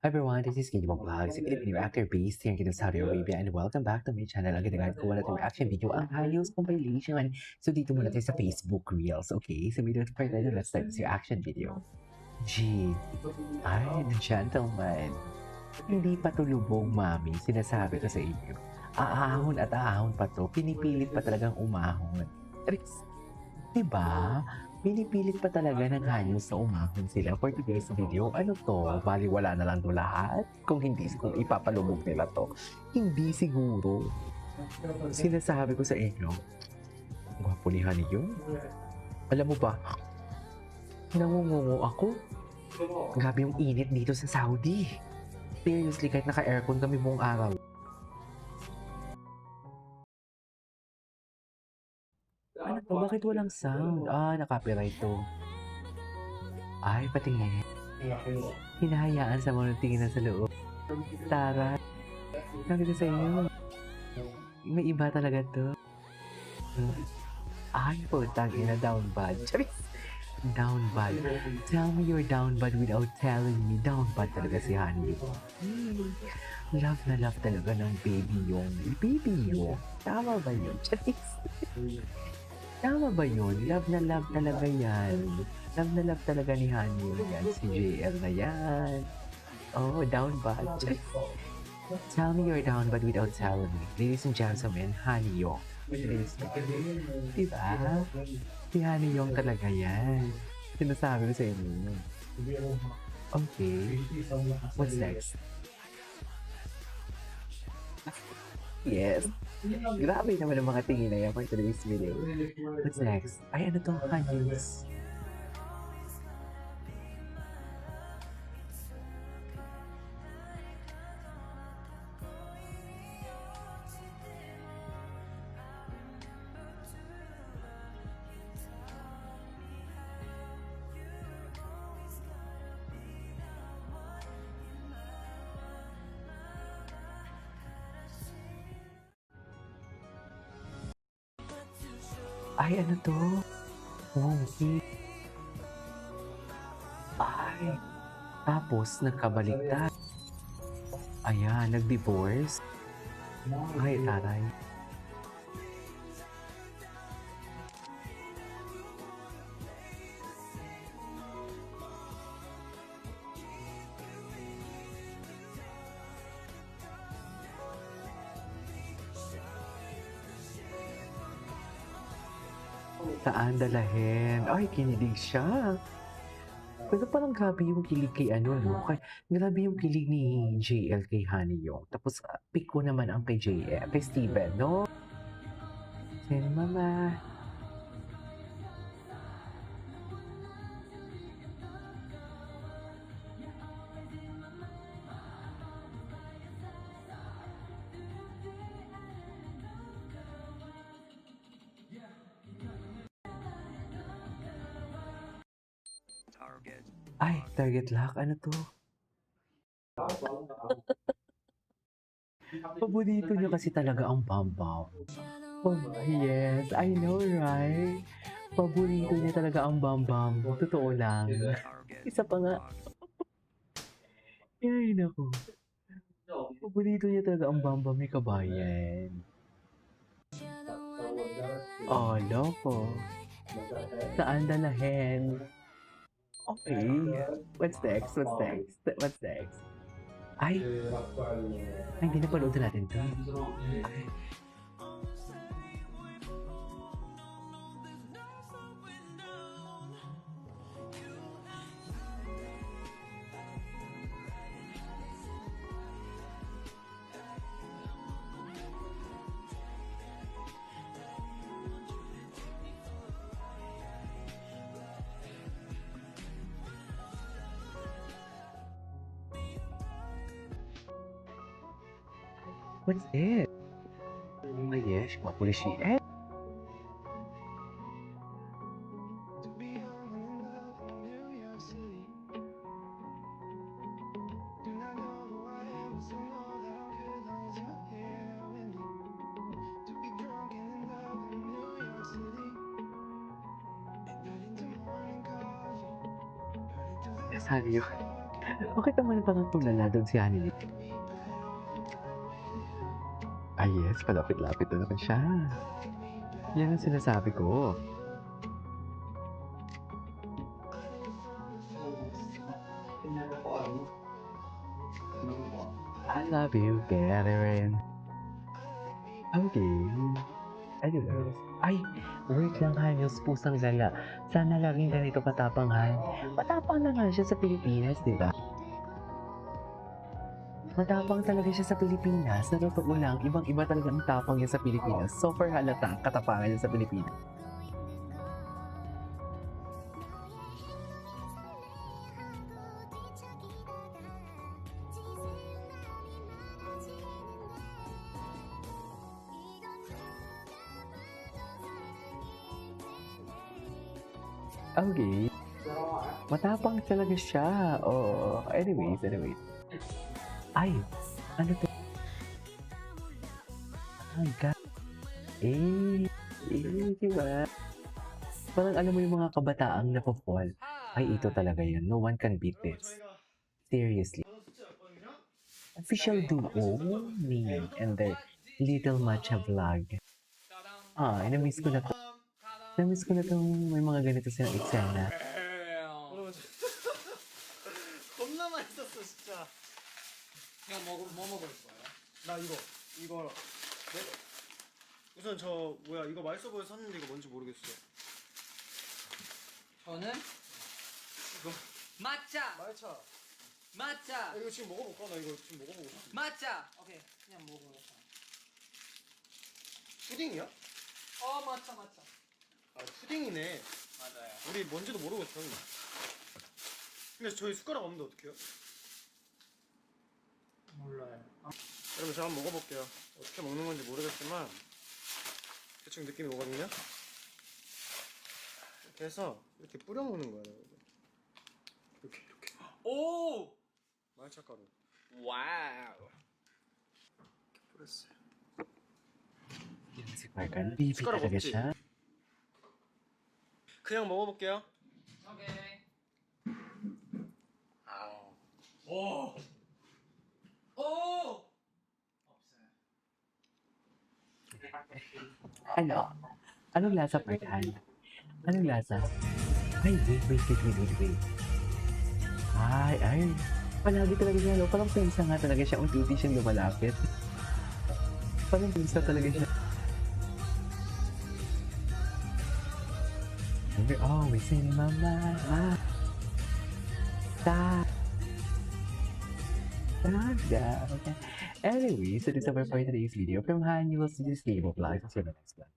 Hi everyone, this is Kiki Vlogs, a Filipino actor based here in Saudi Arabia, and welcome back to my channel. Ang ginagawa ko wala itong reaction video ang Hayos compilation. So dito muna tayo sa Facebook Reels, okay? So without further ado, let's start this reaction video. G. Ay, the gentleman. Hindi pa tulubog, mami. Sinasabi ko sa inyo. Aahon at aahon pa to. Pinipilit pa talagang umahon. Tricks. Diba? Pinipilit pa talaga ng Hayos na umahon sila for today's video. Ano to? Baliwala na lang to lahat? Kung hindi, kung ipapalubog nila to. Hindi siguro. Sinasabi ko sa inyo, gwapo ni Honey yun. Alam mo ba, nangungungo ako. Grabe yung init dito sa Saudi. Seriously, kahit naka-aircon kami buong araw. Ano to? Bakit walang sound? Na-copyright to. Ay, patingin. Hinahayaan sa mga tingin sa loob. Tara. Sabi ko sa inyo. May iba talaga to. Ay, putang ina, down bad. Charis! Down bad. Tell me you're down bad without telling me. Down bad talaga si Honey. Love na love talaga ng baby yung. Baby yung? Tama ba yun? Charis! Tama ba yun? Love na love talaga yan. Love na love talaga ni Honey yan. Si JL na yan. Oh, down bad. Charis! Tell me you're down bad without telling me. Ladies and gentlemen, Honey Yong. Diba? Si Honey Yong talaga yan. Sinasabi ko sa inyo. Okay. What's next? Yes. Grabe naman ang mga tingin na yan for today's video. What's next? Ay, ano tong Honey's? Ay, ano to? Monkey. Ay. Tapos, nagkabaliktad. Ayan, nag-divorce. Ay, taray. Saan dalahin? Ay, kinilig siya. Pero parang grabe yung kilig kay ano, no? Grabe yung kilig ni JL kay Honey Yong. Tapos, pick ko naman ang kay JL, kay Steven, no? Sin mama. Ay, target lock. Ano to? Paborito niya kasi talaga ang Bambam. Oh, yes. I know, right? Paborito niya talaga ang Bambam. Totoo lang. Isa pa nga. Ay, naku. Paborito niya talaga ang Bambam ni Kabayan. Oh, loko. Saan dalahin? Okay. What's next? What's next? What's next? Ay, hindi na panood natin to. Ay. What's it? Oh my gosh, what will she add? Sabi yun. Bakit naman parang tulala doon si Honey? Ay, yes, palapit-lapit na naman siya. Yan ang sinasabi ko. I love you, Catherine. Okay. Anyways. Ay, wait lang, Hanyos, pusang gala. Sana laging ganito katapang, Han. Matapang na nga siya sa Pilipinas, di ba? Matapang talaga siya sa Pilipinas. Na totoo lang, ibang-iba talaga ang tapang niya sa Pilipinas. Super halata ang katapangan niya sa Pilipinas. Okay. Matapang talaga siya. Oh, anyways. Ay, ano to? Oh my God. Diba? Parang alam mo yung mga kabataang napapol. Ay, ito talaga yun. No one can beat this. Seriously. Official duo ni and the Little Matcha Vlog. Ah, namiss ko na to. Namiss ko na tong may mga ganito silang eksena. 겁나 맛있었어 진짜. 그냥 뭐 먹을 거예요? 나 이거 네? 우선 저 뭐야 이거 맛있어 보여서 샀는데 이거 뭔지 모르겠어. 저는 이거 matcha. 말차. matcha. 이거 지금 먹어볼까? 나 이거 지금 먹어보고 싶어. matcha. 오케이, 그냥 먹어볼까. 푸딩이야? matcha. 아 푸딩이네. 맞아요. 우리 뭔지도 모르고 있어. 근데 저희 숟가락 없는데 어떡해요? 몰라요. 여러분 제가 한번 먹어볼게요. 어떻게 먹는 건지 모르겠지만 대충 느낌이 오거든요. 이렇게 해서 이렇게 뿌려 먹는 거예요. 여러분. 이렇게 오! 말차 가루 와우. 이렇게 뿌렸어요. Yan si Parkan. Bibi 숟가락 talaga 없지? siya. 그냥 먹어볼게요. 오케이. 오. 오! 없어요. Ano? Anong lasa, Parkan? Anong lasa? Ay, wait. Ay. Palagi talaga siya, no? Parang pensa nga talaga siya. Unti-unti siyang lumalapit. Parang pensa talaga siya. We're always in my mind. Okay. Anyway, so this is our for today's video from Han. You will see this table vlog. See you in the next vlog.